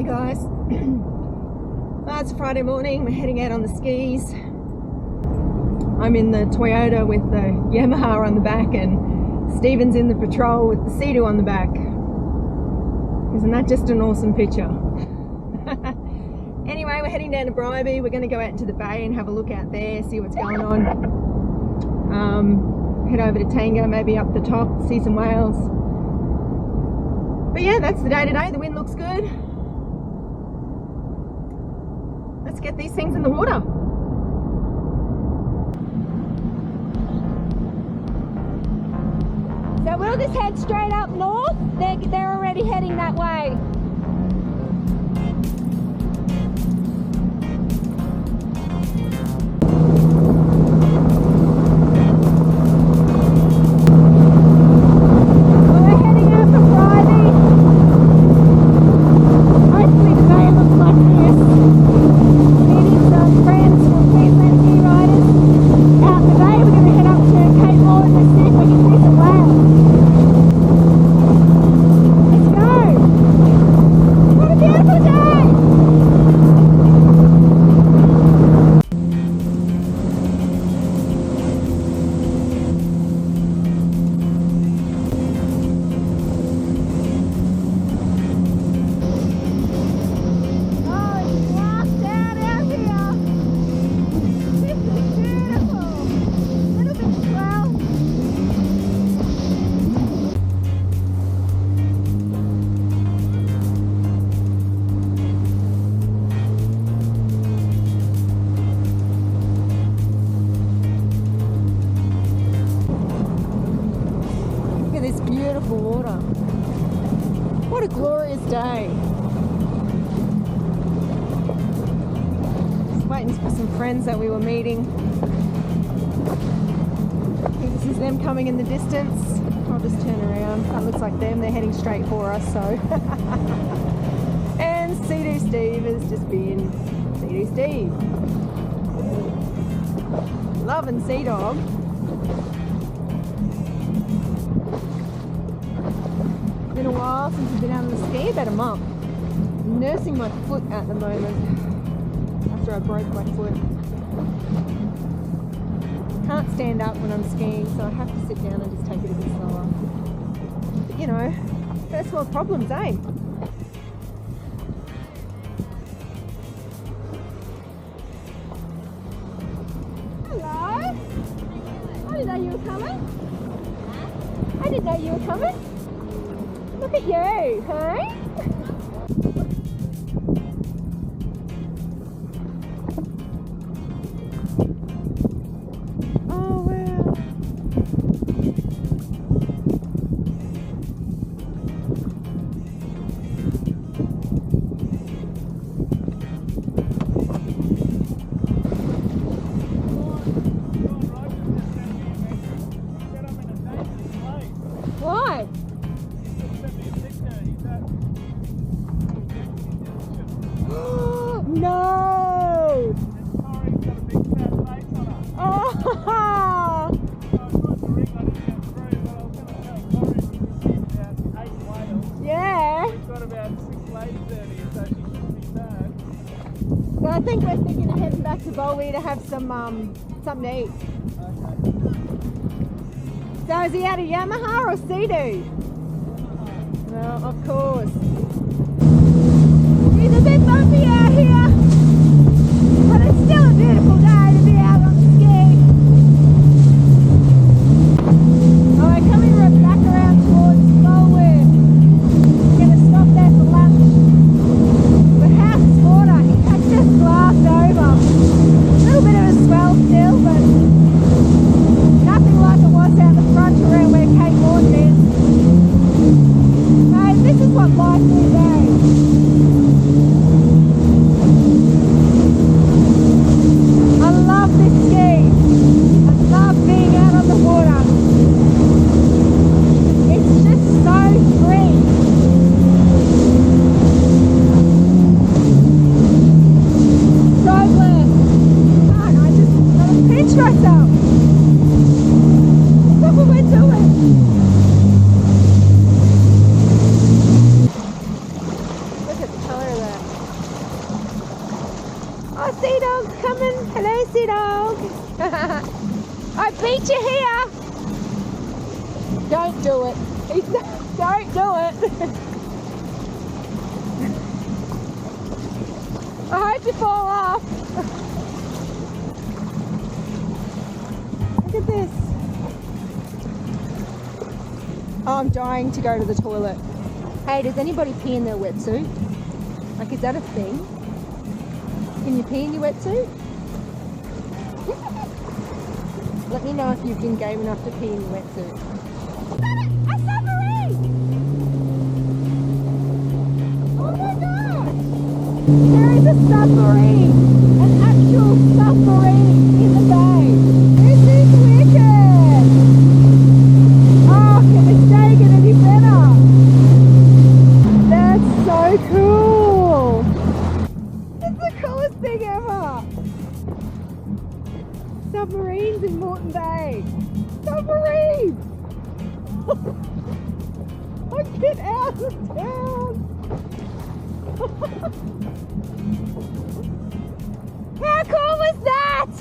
guys. Well, it's Friday morning, we're heading out on the skis. I'm in the Toyota with the Yamaha on the back and Stephen's in the Patrol with the Sea-Doo on the back. Isn't that just an awesome picture? Anyway, we're heading down to Bribie. We're going to go out into the bay and have a look out there, see what's going on. Head over to Tango, maybe up the top, see some whales. But yeah, that's the day today. The wind looks good. Let's get these things in the water. So we'll just head straight up north. They're already heading that way. Beautiful water. What a glorious day. Just waiting for some friends that we were meeting. I think this is them coming in the distance. I'll just turn around. That looks like them. They're heading straight for us, so. And Sea-Doo Steve has just been Sea-Doo Steve. Loving Sea Dog. Been a while since I've been out on the ski, about a month. I'm nursing my foot at the moment after I broke my foot. Can't stand up when I'm skiing, so I have to sit down and just take it a bit slower. But you know, first world problems, eh? Hello? I didn't know you were coming. I didn't know you were coming. Look at you, hey? Oh, wow. Why? No! Oh! Yeah. We've got about 6 ladies out here, so she shouldn't be bad. Well, I think we're thinking of heading back to Bowie to have some something to eat. Okay. So is he out of Yamaha or Sea-Doo? Well, of course. It's a bit bumpy out here, but it's still a beautiful day to be out on the ski. Oh, we're coming back around towards Bowie. We're going to stop there for lunch. But House's water, it's just glassed over. A little bit of a swell still, but nothing like it was out the front around where Cape Horn is. Hey, this is what life is, eh? I love this ski. I love being out on the water. It's just so free. So blessed. God, I just gotta pinch myself. Look what we're doing. Look at the colour of that. Oh, sea dog's coming. Hello, sea dog. I beat you here. Don't do it. Don't do it. I hope you fall off. Look at this. Oh, I'm dying to go to the toilet. Hey, does anybody pee in their wetsuit? Like, is that a thing? Can you pee in your wetsuit? Let me know if you've been game enough to pee in your wetsuit. A submarine! Oh my gosh! There is a submarine! An actual submarine in the bay! This is wicked! Oh, can this day get any better? That's so cool! It's the coolest thing ever! Submarines in Moreton Bay! Submarines! Oh, get out of town! How cool was that?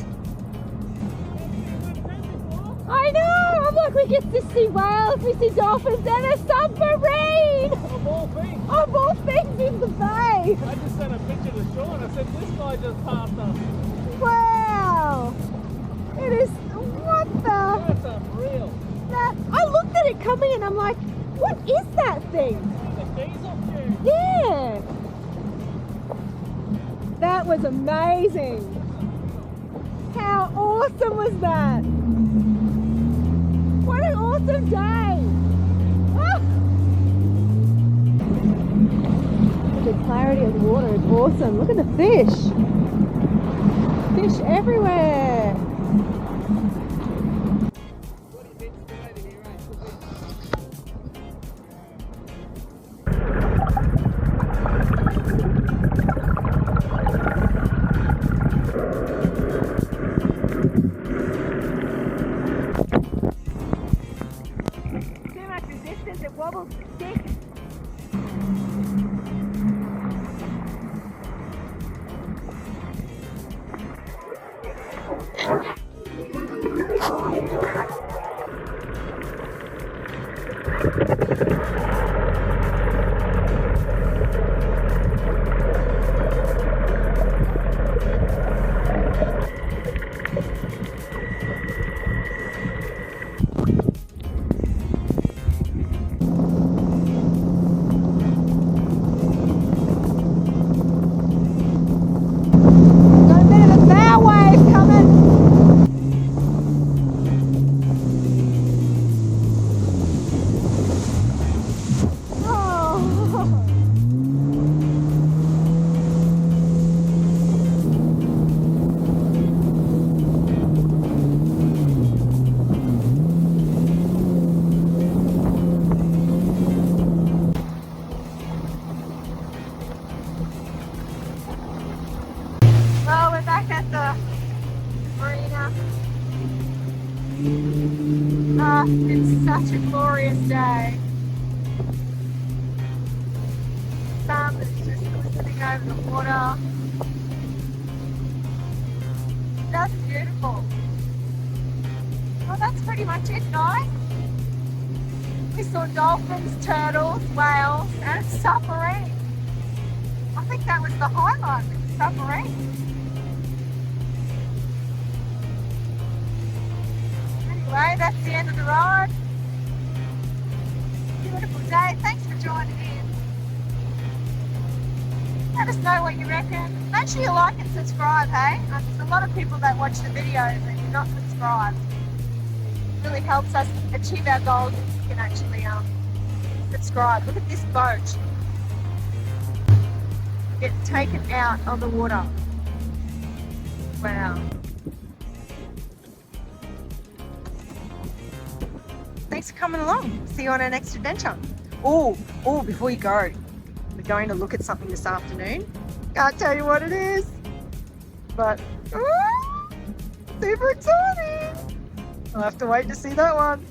I know! I'm like, we get to see whales, we see dolphins, and a submarine! Of all things. Of all things in the bay! I just sent a picture to Sean. I said, this guy just passed us. Wow! It is, what the? That's unreal. That, I looked at it coming and I'm like, what is that thing? The diesel tube. Yeah! That was amazing! How awesome was that? What an awesome day! Ah! The clarity of the water is awesome. Look at the fish! Fish everywhere! Too much resistance, it wobbles the stick. Got a bit of a bow wave coming. Well, we're back at the marina. Ah, it's such a glorious day. Sun is just glistening over the water. That's beautiful. Well, that's pretty much it, guys. We saw dolphins, turtles, whales, and a submarine. I think that was the highlight, the submarine. Anyway, that's the end of the ride. Beautiful day. Thanks for joining in. Let us know what you reckon. Make sure you like and subscribe, hey? There's a lot of people that watch the videos and you're not subscribed. It really helps us achieve our goals if you can actually subscribe. Look at this boat. Get taken out of the water. Wow. Thanks for coming along. See you on our next adventure. Oh, before you go, we're going to look at something this afternoon. Can't tell you what it is, but super exciting. I'll have to wait to see that one.